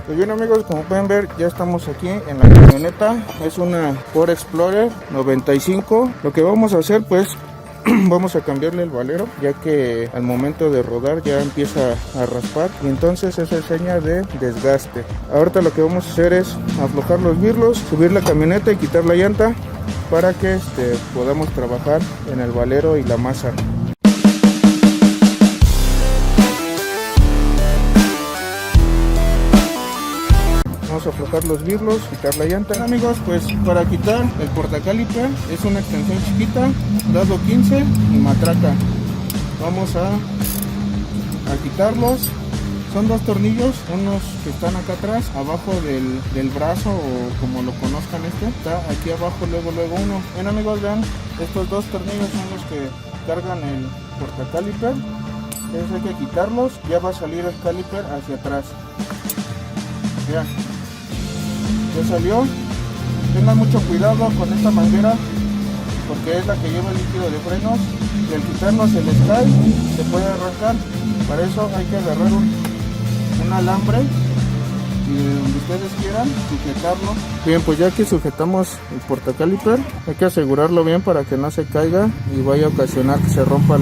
Pues bien amigos, como pueden ver ya estamos aquí en la camioneta. Es una Ford Explorer 95. Lo que vamos a hacer pues vamos a cambiarle el valero, ya que al momento de rodar ya empieza a raspar y entonces eso es seña de desgaste. Ahorita lo que vamos a hacer es aflojar los birlos, subir la camioneta y quitar la llanta para que podamos trabajar en el valero y la masa. Vamos a aflojar los birlos, quitar la llanta. Amigos, pues para quitar el portacaliper es una extensión chiquita, dado 15 y matraca. Vamos a quitarlos. Son dos tornillos, unos que están acá atrás, abajo del brazo o como lo conozcan está aquí abajo, luego uno. Bien amigos, vean, estos dos tornillos son los que cargan el portacaliper. Entonces hay que quitarlos, ya va a salir el caliper hacia atrás. Vean. Ya salió. Tengan mucho cuidado con esta manguera porque es la que lleva el líquido de frenos y al quitarnos el sky se puede arrancar. Para eso hay que agarrar un alambre y donde ustedes quieran sujetarlo. Bien, pues ya que sujetamos el portacaliper hay que asegurarlo bien para que no se caiga y vaya a ocasionar que se rompa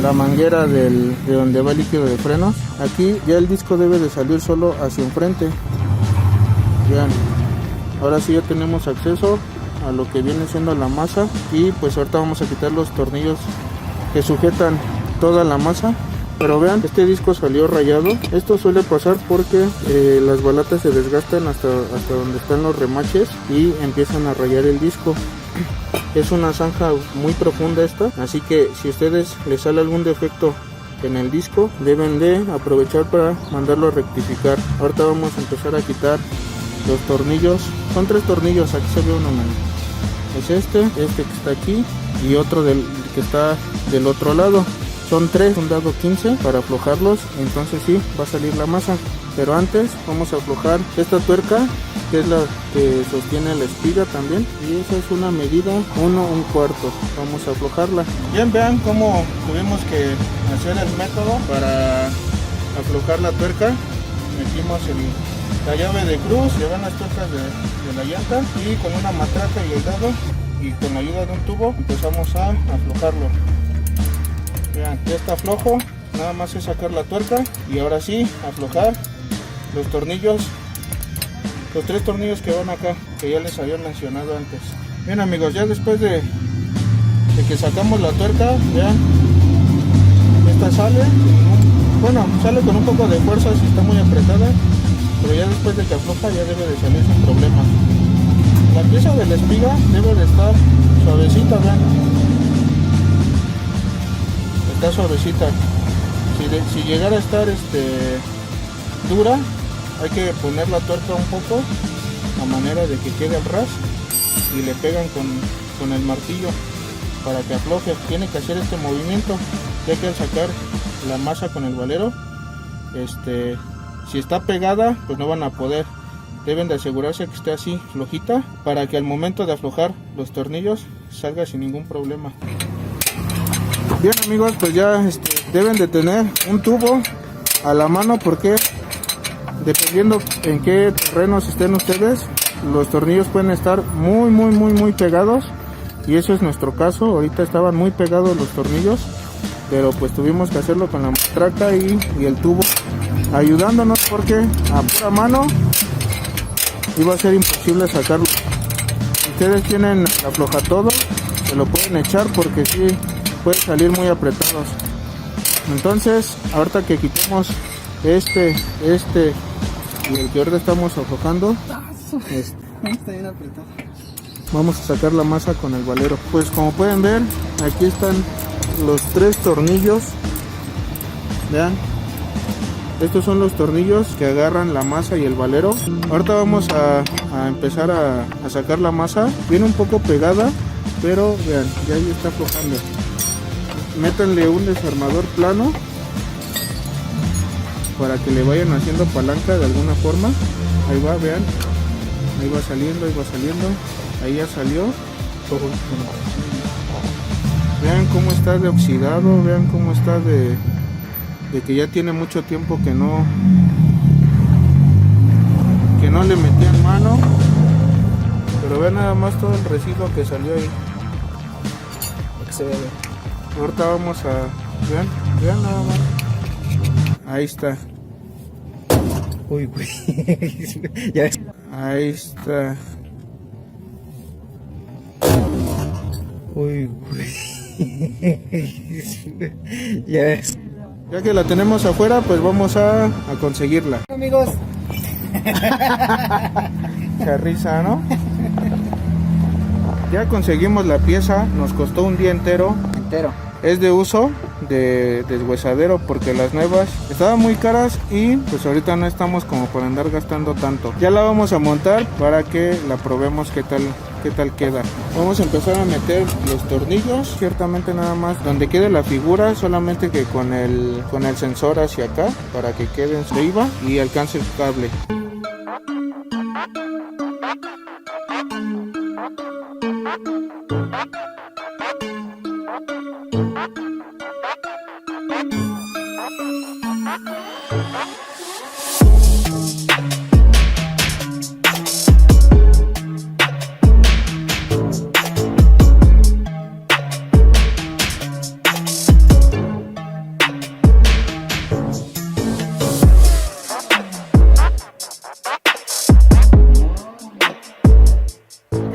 la manguera de donde va el líquido de frenos. Aquí ya el disco debe de salir solo hacia enfrente. Vean, ahora sí ya tenemos acceso a lo que viene siendo la masa y pues ahorita vamos a quitar los tornillos que sujetan toda la masa. Pero vean, este disco salió rayado. Esto suele pasar porque las balatas se desgastan hasta donde están los remaches y empiezan a rayar el disco. Es una zanja muy profunda esta, así que si a ustedes les sale algún defecto en el disco deben de aprovechar para mandarlo a rectificar. Ahorita vamos a empezar a quitar los tornillos. Son 3 tornillos, aquí se ve uno. Es este que está aquí y otro que está del otro lado. Son 3, un dado 15 para aflojarlos, entonces sí va a salir la masa. Pero antes vamos a aflojar esta tuerca, que es la que sostiene la espiga también, y esa es una medida 1/4. Vamos a aflojarla. Bien, vean cómo tuvimos que hacer el método para aflojar la tuerca. Metimos la llave de cruz, le van las tuercas de la llanta y con una matraca y el dado y con la ayuda de un tubo empezamos a aflojarlo. Vean, ya está flojo, nada más es sacar la tuerca y ahora sí aflojar los tornillos, los 3 tornillos que van acá, que ya les había mencionado antes. Bien amigos, ya después de que sacamos la tuerca, vean, esta sale con un poco de fuerza si está muy apretada, pero ya después de que afloja ya debe de salir sin problema. La pieza de la espiga debe de estar suavecita, vean. Está suavecita. Si llegara a estar dura, hay que poner la tuerca un poco a manera de que quede al ras y le pegan con el martillo para que afloje. Tiene que hacer este movimiento, ya que al sacar la masa con el valero, si está pegada pues no van a poder. Deben de asegurarse que esté así flojita para que al momento de aflojar los tornillos salga sin ningún problema. Bien amigos, pues ya deben de tener un tubo a la mano porque dependiendo en qué terrenos estén ustedes, los tornillos pueden estar muy pegados y eso es nuestro caso. Ahorita estaban muy pegados los tornillos, pero pues tuvimos que hacerlo con la matraca y el tubo ayudándonos porque a pura mano iba a ser imposible sacarlo. Si ustedes tienen aflojatodo, se lo pueden echar porque sí puede salir muy apretados. Entonces ahorita que quitemos este y el que ahorita estamos aflojando, está bien apretado. Vamos a sacar la masa con el valero. Pues como pueden ver, aquí están los 3 tornillos. Vean, estos son los tornillos que agarran la masa y el valero. Ahorita vamos a empezar a sacar la masa. Viene un poco pegada, pero vean, ya ahí está aflojando. Métanle un desarmador plano para que le vayan haciendo palanca de alguna forma. Ahí va, vean, ahí va saliendo, ahí ya salió. Vean cómo está de oxidado, vean cómo está de que ya tiene mucho tiempo que no le metían mano. Pero vean nada más todo el residuo que salió ahí. Que se ve. Ahorita vamos a... Vean nada más. Ahí está. Uy, güey. Ya ves. Ahí está. Uy, güey. Ya ves. Ya que la tenemos afuera, pues vamos a conseguirla. Amigos. Qué risa, ¿no? Ya conseguimos la pieza, nos costó un día entero. Es de uso de deshuesadero porque las nuevas estaban muy caras y pues ahorita no estamos como para andar gastando tanto. Ya la vamos a montar para que la probemos qué tal queda. Vamos a empezar a meter los tornillos, ciertamente nada más donde quede la figura, solamente que con el sensor hacia acá para que quede arriba y alcance el cable.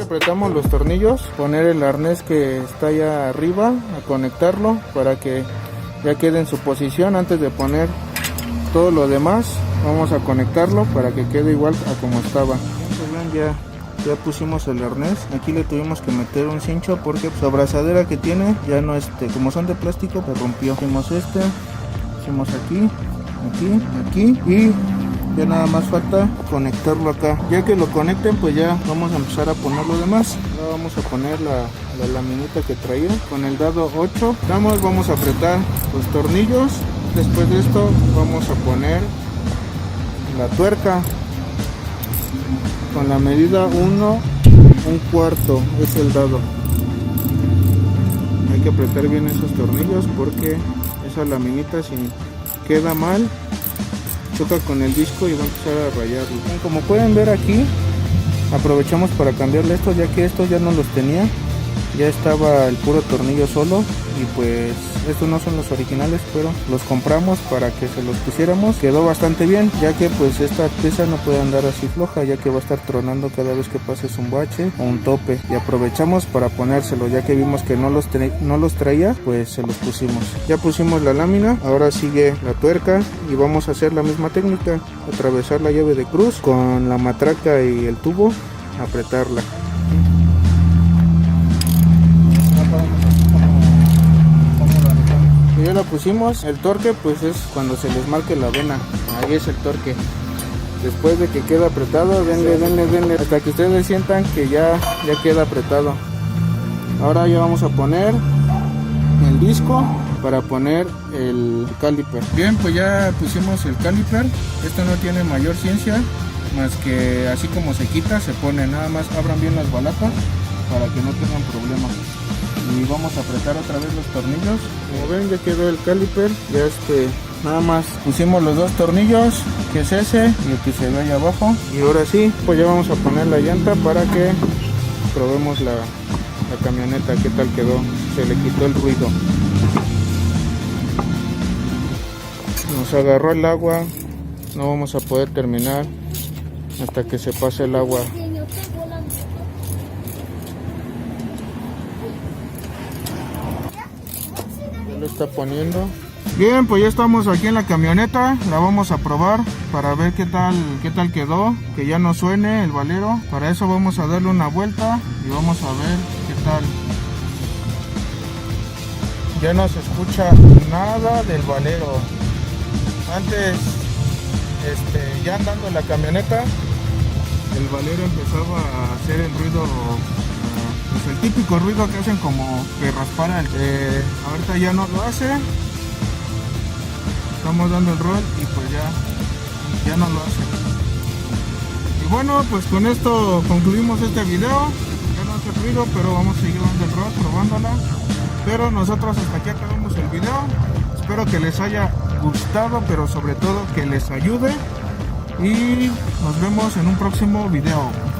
Apretamos los tornillos, poner el arnés que está allá arriba, a conectarlo para que ya quede en su posición. Antes de poner todo lo demás, vamos a conectarlo para que quede igual a como estaba. Ya pusimos el arnés. Aquí le tuvimos que meter un cincho porque su abrazadera que tiene ya no como son de plástico, se rompió. Hicimos hicimos aquí y ya nada más falta conectarlo acá. Ya que lo conecten, pues ya vamos a empezar a poner lo demás. Ahora vamos a poner la laminita que traía con el dado 8. Vamos a apretar los tornillos. Después de esto vamos a poner la tuerca con la medida 1/4 es el dado. Hay que apretar bien esos tornillos porque esa laminita, si queda mal, choca con el disco y va a empezar a rayarlo. Como pueden ver aquí, aprovechamos para cambiarle estos, ya que estos ya no los tenía, ya estaba el puro tornillo solo y pues estos no son los originales, pero los compramos para que se los pusiéramos. Quedó bastante bien, ya que pues esta pieza no puede andar así floja, ya que va a estar tronando cada vez que pases un bache o un tope, y aprovechamos para ponérselo, ya que vimos que no los traía, pues se los pusimos. Ya pusimos la lámina, ahora sigue la tuerca y vamos a hacer la misma técnica, atravesar la llave de cruz con la matraca y el tubo, apretarla. Ya lo pusimos. El torque pues es cuando se les marque la vena, ahí es el torque. Después de que queda apretado, denle hasta que ustedes sientan que ya queda apretado. Ahora ya vamos a poner el disco para poner el caliper. Bien, pues ya pusimos el caliper. Esto no tiene mayor ciencia, más que así como se quita, se pone. Nada más abran bien las balatas para que no tengan problemas. Y vamos a apretar otra vez los tornillos. Como ven, ya quedó el caliper. Ya nada más pusimos los dos tornillos, que es ese y el que se ve ahí abajo. Y ahora sí, pues ya vamos a poner la llanta para que probemos la camioneta, qué tal quedó. Se le quitó el ruido. Nos agarró el agua, no vamos a poder terminar hasta que se pase el agua. Lo está poniendo. Bien, pues ya estamos aquí en la camioneta, la vamos a probar para ver qué tal quedó, que ya no suene el valero. Para eso vamos a darle una vuelta y vamos a ver qué tal. Ya no se escucha nada del valero. Antes, ya andando en la camioneta, el valero empezaba a hacer el ruido, pues el típico ruido que hacen como que rasparan. Ahorita ya no lo hace. Estamos dando el rol y pues ya no lo hace. Y bueno, pues con esto concluimos este video. Ya no hace ruido, pero vamos a seguir dando el rol, probándola. Pero nosotros hasta aquí acabamos el video. Espero que les haya gustado, pero sobre todo que les ayude. y nos vemos en un próximo video.